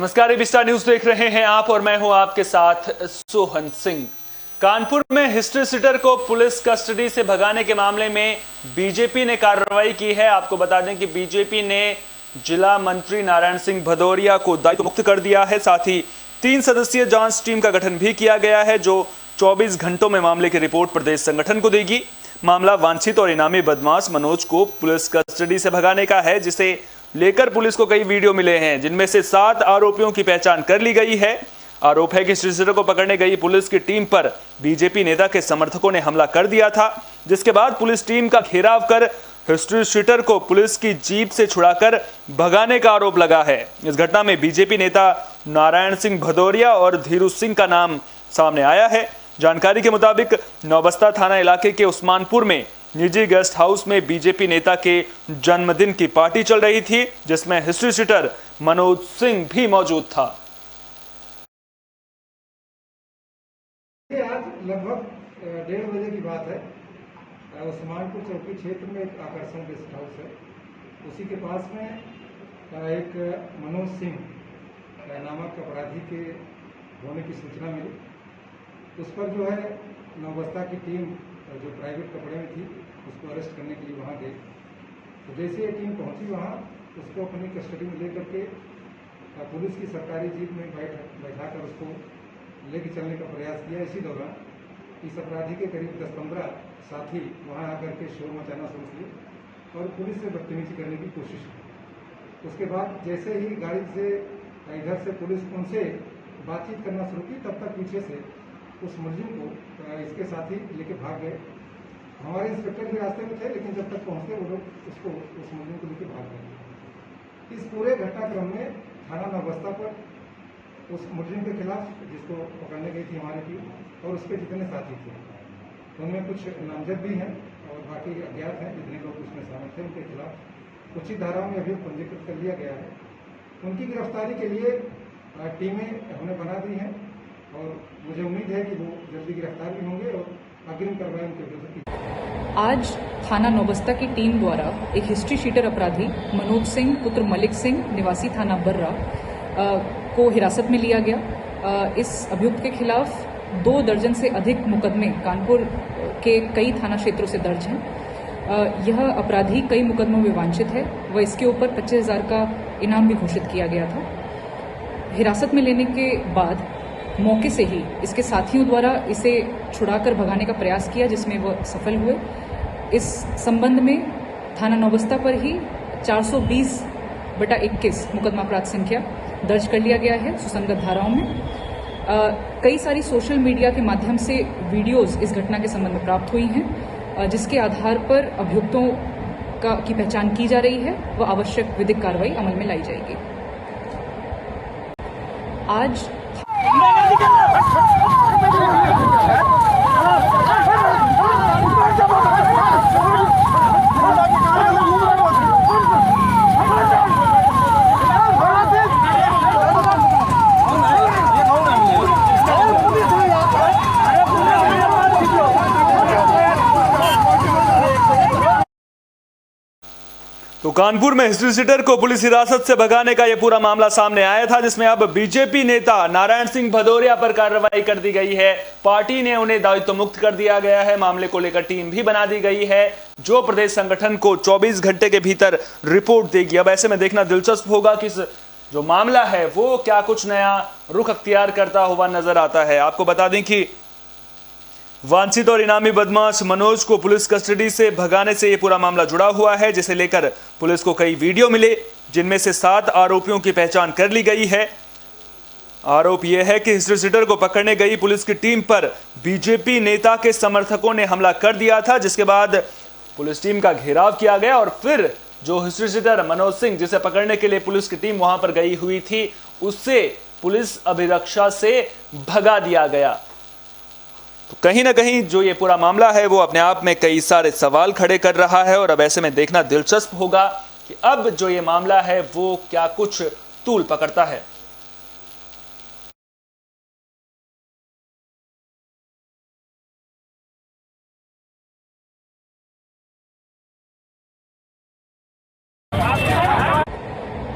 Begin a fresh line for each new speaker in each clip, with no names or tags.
नमस्कार, AB star news देख रहे हैं आप और मैं हूं आपके साथ सोहन सिंह। कानपुर में हिस्ट्री सीटर को पुलिस कस्टडी से भगाने के मामले में बीजेपी ने कार्रवाई की है। आपको बता दें कि बीजेपी ने जिला मंत्री नारायण सिंह भदौरिया को दायित्व मुक्त कर दिया है। साथ ही 3 सदस्यीय जांच टीम का गठन भी किया गया है, जो 24 घंटों में मामले की रिपोर्ट प्रदेश संगठन को देगी। मामला वांछित और इनामी बदमाश मनोज को पुलिस कस्टडी से भगाने का है, जिसे लेकर पुलिस को कई वीडियो मिले हैं, जिनमें से 7 आरोपियों की पहचान कर ली गई है। आरोप है कि हिस्ट्री सीटर को पकड़ने गई पुलिस की टीम पर बीजेपी नेता के समर्थकों ने हमला कर दिया था, जिसके बाद पुलिस टीम का घेराव कर हिस्ट्री सीटर को पुलिस की जीप से छुड़ाकर भगाने का आरोप लगा है। इस घटना में बीजेपी नेता नारायण सिंह भदौरिया और धीरू सिंह का नाम सामने आया है। जानकारी के मुताबिक नौबस्ता थाना इलाके के उस्मानपुर में निजी गेस्ट हाउस में बीजेपी नेता के जन्मदिन की पार्टी चल रही थी, जिसमें हिस्ट्री सीटर मनोज सिंह भी मौजूद था।
आज लगभग 1:30 बजे की बात है। उस्मानपुर चौकी क्षेत्र में एक आकर्षण गेस्ट हाउस है, उसी के पास में एक मनोज सिंह नामक अपराधी के होने की सूचना मिली। उस पर जो है नौबस्ता की टीम जो प्राइवेट कपड़े में थी, उसको अरेस्ट करने के लिए वहाँ गई। तो जैसे ये टीम पहुँची वहाँ, उसको अपनी कस्टडी में लेकर के पुलिस की सरकारी जीप में बैठाकर उसको लेके चलने का प्रयास किया। इसी दौरान इस अपराधी के करीब 10-15 साथी वहाँ आकर के शोर मचाना शुरू किए और पुलिस से बदतमीजी करने की कोशिश की। उसके बाद जैसे ही गाड़ी से इधर से पुलिस उनसे बातचीत करना शुरू की, तब तक पीछे से उस मुलजिम को इसके साथी लेके भाग गए। हमारे इंस्पेक्टर भी रास्ते में थे, लेकिन जब तक पहुँचते वो लोग उस मुलजिम को लेके भाग गए। इस पूरे घटनाक्रम में थाना नौबस्ता पर उस मुलजिम के खिलाफ, जिसको पकड़ने गई थी हमारी टीम, और उसके जितने साथी थे, उनमें कुछ नामजद भी हैं और बाकी अज्ञात हैं। जितने लोग उसमें शामिल थे, उनके खिलाफ उचित धाराओं में अभियोग पंजीकृत कर लिया गया है। उनकी गिरफ्तारी के लिए टीमें हमने बना दी हैं और मुझे उम्मीद है कि वो जल्दी गिरफ्तार भी होंगे और अग्रिम कार्रवाई उनके विरुद्ध की।
आज थाना नौबस्ता की टीम द्वारा एक हिस्ट्री शीटर अपराधी मनोज सिंह पुत्र मलिक सिंह निवासी थाना बर्रा को हिरासत में लिया गया। इस अभियुक्त के खिलाफ 2 दर्जन से अधिक मुकदमे कानपुर के कई थाना क्षेत्रों से दर्ज हैं। यह अपराधी कई मुकदमों में वांछित है व इसके ऊपर 25,000 का इनाम भी घोषित किया गया था। हिरासत में लेने के बाद मौके से ही इसके साथियों द्वारा इसे छुड़ाकर भगाने का प्रयास किया, जिसमें वह सफल हुए। इस संबंध में थाना नौबस्ता पर ही 420/21 मुकदमा अपराध संख्या दर्ज कर लिया गया है सुसंगत धाराओं में। कई सारी सोशल मीडिया के माध्यम से वीडियोस इस घटना के संबंध में प्राप्त हुई हैं, जिसके आधार पर अभियुक्तों की पहचान की जा रही है व आवश्यक विधिक कार्रवाई अमल में लाई जाएगी। आज
तो कानपुर में हिस्ट्री सीटर को पुलिस हिरासत से भगाने का यह पूरा मामला सामने आया था, जिसमें अब बीजेपी नेता नारायण सिंह भदौरिया पर कार्रवाई कर दी गई है। पार्टी ने उन्हें दायित्व मुक्त कर दिया गया है। मामले को लेकर टीम भी बना दी गई है, जो प्रदेश संगठन को 24 घंटे के भीतर रिपोर्ट देगी। अब ऐसे में देखना दिलचस्प होगा कि जो मामला है वो क्या कुछ नया रुख अख्तियार करता हुआ नजर आता है। आपको बता दें कि वांछित और इनामी बदमाश मनोज को पुलिस कस्टडी से भगाने से यह पूरा मामला जुड़ा हुआ है, जिसे लेकर पुलिस को कई वीडियो मिले, जिनमें से 7 आरोपियों की पहचान कर ली गई है। आरोप यह है कि हिस्ट्री सीटर को पकड़ने गई पुलिस की टीम पर बीजेपी नेता के समर्थकों ने हमला कर दिया था, जिसके बाद पुलिस टीम का घेराव किया गया और फिर जो हिस्ट्री सीटर मनोज सिंह, जिसे पकड़ने के लिए पुलिस की टीम वहां पर गई हुई थी, उससे पुलिस अभिरक्षा से भगा दिया गया। तो कहीं ना कहीं जो ये पूरा मामला है वो अपने आप में कई सारे सवाल खड़े कर रहा है, और अब ऐसे में देखना दिलचस्प होगा कि अब जो ये मामला है वो क्या कुछ तूल पकड़ता है।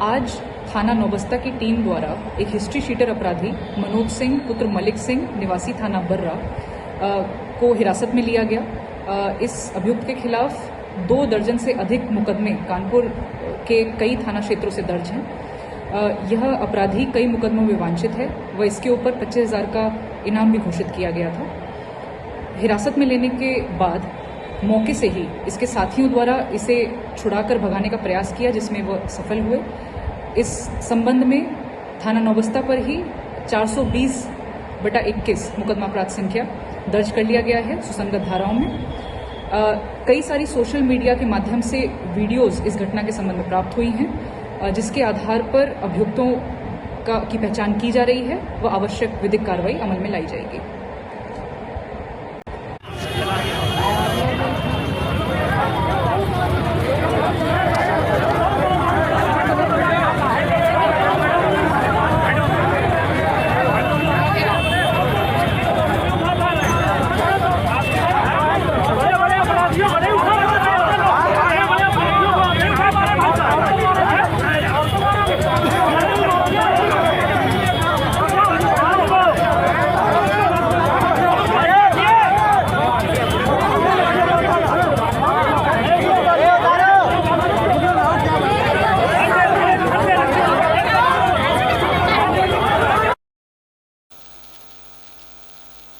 आज थाना नौबस्ता की टीम द्वारा एक हिस्ट्री शीटर अपराधी मनोज सिंह पुत्र मलिक सिंह निवासी थाना बर्रा को हिरासत में लिया गया। इस अभियुक्त के खिलाफ 2 दर्जन से अधिक मुकदमे कानपुर के कई थाना क्षेत्रों से दर्ज हैं। यह अपराधी कई मुकदमों में वांछित है व इसके ऊपर 25,000 का इनाम भी घोषित किया गया था। हिरासत में लेने के बाद मौके से ही इसके साथियों द्वारा इसे छुड़ाकर भगाने का प्रयास किया, जिसमें वह सफल हुए। इस संबंध में थाना नौबस्ता पर ही 420/21 मुकदमा अपराध संख्या दर्ज कर लिया गया है सुसंगत धाराओं में। कई सारी सोशल मीडिया के माध्यम से वीडियोस इस घटना के संबंध में प्राप्त हुई हैं, जिसके आधार पर अभियुक्तों की पहचान की जा रही है व आवश्यक विधिक कार्रवाई अमल में लाई जाएगी।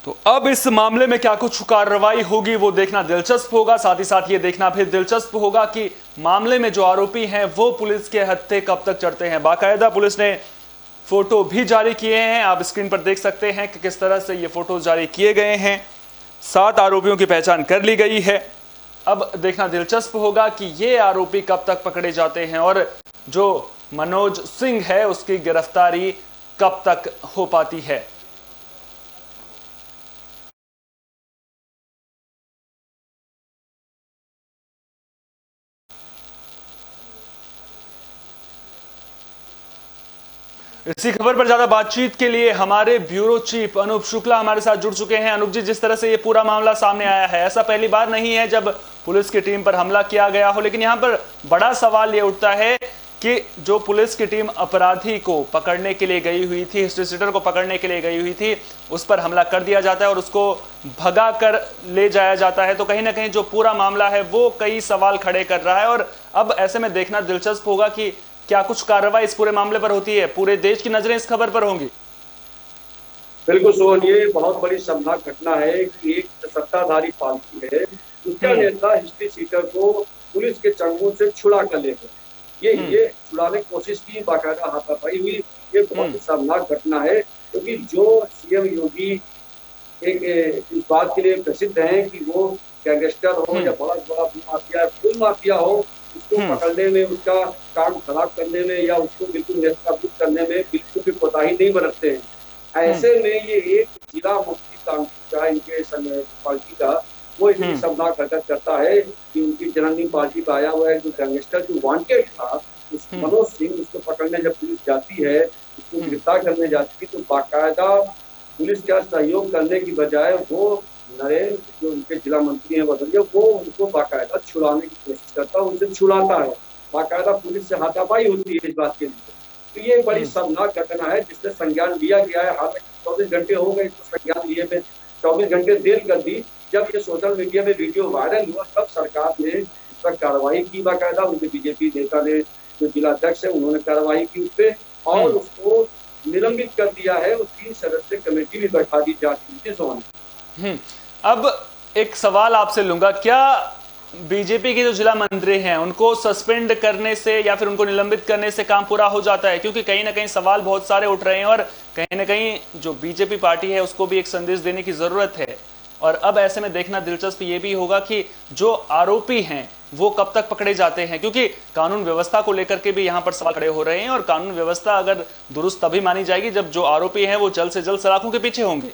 तो अब इस मामले में क्या कुछ कार्रवाई होगी वो देखना दिलचस्प होगा। साथ ही साथ ये देखना फिर दिलचस्प होगा कि मामले में जो आरोपी हैं वो पुलिस के हत्थे कब तक चढ़ते हैं। बाकायदा पुलिस ने फोटो भी जारी किए हैं, आप स्क्रीन पर देख सकते हैं कि किस तरह से ये फोटो जारी किए गए हैं। 7 आरोपियों की पहचान कर ली गई है। अब देखना दिलचस्प होगा कि ये आरोपी कब तक पकड़े जाते हैं और जो मनोज सिंह है उसकी गिरफ्तारी कब तक हो पाती है। इसी खबर पर ज्यादा बातचीत के लिए हमारे ब्यूरो चीफ अनूप शुक्ला हमारे साथ जुड़ चुके हैं। अनूप जी, जिस तरह से ये पूरा मामला सामने आया है, ऐसा पहली बार नहीं है जब पुलिस की टीम पर हमला किया गया हो, लेकिन यहां पर बड़ा सवाल ये उठता है कि जो पुलिस की टीम अपराधी को पकड़ने के लिए गई हुई थी, हिस्ट्री शीटर को पकड़ने के लिए गई हुई थी, उस पर हमला कर दिया जाता है और उसको भगा कर ले जाया जाता है। तो कहीं ना कहीं जो पूरा मामला है वो कई सवाल खड़े कर रहा है और अब ऐसे में देखना दिलचस्प होगा कि क्या कुछ कार्रवाई इस पूरे मामले पर होती है। पूरे देश की नजरें इस खबर पर होंगी।
बिल्कुल सोहन, ये बहुत बड़ी शर्मनाक घटना है कि एक सत्ताधारी पार्टी है, उसका नेता हिस्ट्री शीटर को पुलिस के चंगुल से छुड़ा कर ले गए। ये छुड़ाने की कोशिश की, बाकायदा हाथापाई हुई। ये बहुत ही शर्मनाक घटना है क्योंकि जो सीएम योगी एक इस बात के लिए प्रसिद्ध है कि वो गैंगस्टर हो या बड़ा बड़ा फुल माफिया हो, उसको पकड़ने में, उसका काम खराब करने में या उसको बिल्कुल नेस्तनाबूद करने में बिल्कुल भी कोताही नहीं बरतते हैं। ऐसे में ये एक जिला मुफ्ती का इनके पार्टी का वो इतनी शर्मनाक हरकत करता है कि उनकी जननी पार्टी का आया हुआ है जो गैंगस्टर जो वांटेड था, उस मनोज सिंह, उसको पकड़ने जब पुलिस जाती है, उसको गिरफ्तार करने जाती है, तो बाकायदा पुलिस का सहयोग करने की बजाय वो नरेंद्र जो उनके जिला मंत्री हैं बदलिए, वो उनको बाकायदा छुड़ाने की कोशिश करता है, उनसे छुड़ाता है। बाकायदा पुलिस से हाथापाई होती है इस बात के लिए। तो ये बड़ी शर्मनाक घटना है जिससे संज्ञान लिया गया है। हालांकि 24 घंटे हो गए इसको संज्ञान लिए में, 24 घंटे देर कर दी। जब ये सोशल मीडिया में वीडियो वायरल हुआ तब सरकार ने इस पर कार्रवाई की। बाकायदा उनके बीजेपी नेता ने, जो जिला अध्यक्ष है, उन्होंने कार्रवाई की उस पर और उसको निलंबित कर दिया है। उस 3 सदस्यीय कमेटी भी बैठा दी जा चुकी है।
अब एक सवाल आपसे लूंगा, क्या बीजेपी के जो जिला मंत्री हैं उनको सस्पेंड करने से या फिर उनको निलंबित करने से काम पूरा हो जाता है? क्योंकि कहीं ना कहीं सवाल बहुत सारे उठ रहे हैं और कहीं ना कहीं जो बीजेपी पार्टी है उसको भी एक संदेश देने की जरूरत है। और अब ऐसे में देखना दिलचस्प ये भी होगा कि जो आरोपी हैं वो कब तक पकड़े जाते हैं, क्योंकि कानून व्यवस्था को लेकर के भी यहां पर सवाल खड़े हो रहे हैं और कानून व्यवस्था अगर दुरुस्त तभी मानी जाएगी जब जो आरोपी हैं वो जल्द से जल्द सलाखों के पीछे होंगे।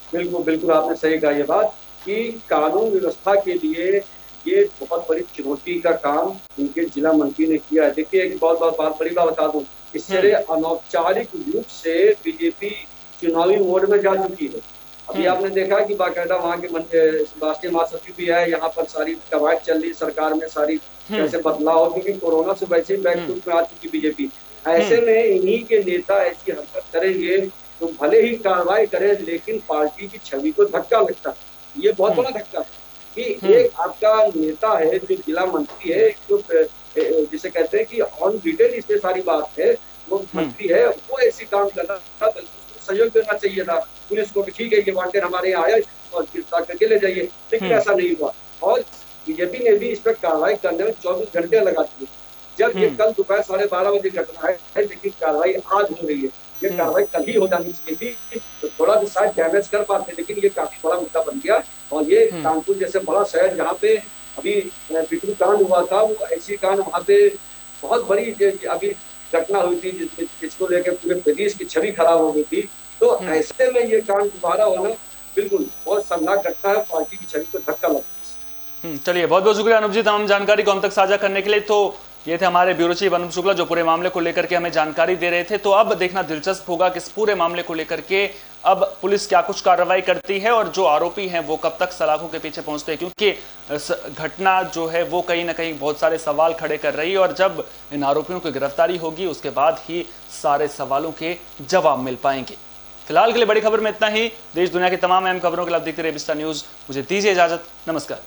बिल्कुल बिल्कुल, आपने सही कहा ये बात कि कानून व्यवस्था के लिए ये बहुत बड़ी चुनौती का काम उनके जिला मंत्री ने किया है। देखिए, एक बहुत बड़ी बात बता दूं, इससे अनौपचारिक रूप से बीजेपी चुनावी मोड में जा चुकी है। अभी आपने देखा कि बाकायदा वहाँ के राष्ट्रीय महासचिव भी है, यहाँ पर सारी कवायद चल रही सरकार में, सारी कैसे बदलाव, क्योंकि कोरोना से वैसे ही बैकफुट में आ चुकी बीजेपी। ऐसे में इन्हीं के नेता ऐसी हरकत करेंगे तो भले ही कार्रवाई करें, लेकिन पार्टी की छवि को धक्का लगता है। ये बहुत बड़ा धक्का है कि एक आपका नेता है जो जिला मंत्री है, जो जिसे कहते हैं कि ऑन डिटेल इसमें सारी बात है, वो मंत्री है, वो ऐसी काम करना था, सहयोग देना चाहिए था पुलिस को कि ठीक है ये वांटेड हमारे यहाँ आया और गिरफ्तार करके ले जाइए, लेकिन ऐसा नहीं हुआ। और बीजेपी ने भी इस पर कार्रवाई करने में 24 घंटे लगा दिए। जब ये कल दोपहर 12:30 बजे घटना है, लेकिन कार्रवाई आज हो रही है। ये कार्रवाई कल ही हो जानी चाहिए थी, तो थोड़ा सा शायद डैमेज कर पाते, लेकिन ये काफी बड़ा मुद्दा बन गया। और ये कानपुर जैसे बड़ा शहर जहाँ पे अभी बिक्रू कांड हुआ था, वो ऐसी कांड वहाँ पे बहुत बड़ी अभी घटना हुई थी जिसको लेकर पूरे प्रदेश की छवि खराब हो गई थी। तो ऐसे में ये कांड दोबारा होना बिल्कुल बहुत शर्मनाक घटना है, पार्टी की छवि को धक्का लगता है।
चलिए, बहुत बहुत शुक्रिया अनूप जी तमाम जानकारी को हम तक साझा करने के लिए। तो ये थे हमारे ब्यूरो चीफ अनूप शुक्ला जो पूरे मामले को लेकर के हमें जानकारी दे रहे थे। तो अब देखना दिलचस्प होगा कि इस पूरे मामले को लेकर के अब पुलिस क्या कुछ कार्रवाई करती है और जो आरोपी हैं वो कब तक सलाखों के पीछे पहुंचते हैं, क्योंकि इस घटना जो है वो कहीं ना कहीं बहुत सारे सवाल खड़े कर रही है और जब इन आरोपियों की गिरफ्तारी होगी उसके बाद ही सारे सवालों के जवाब मिल पाएंगे। फिलहाल के लिए बड़ी खबर में इतना ही। देश दुनिया की तमाम अहम खबरों के लिए आप देखते रहिए विस्तार न्यूज। मुझे दीजिए इजाजत, नमस्कार।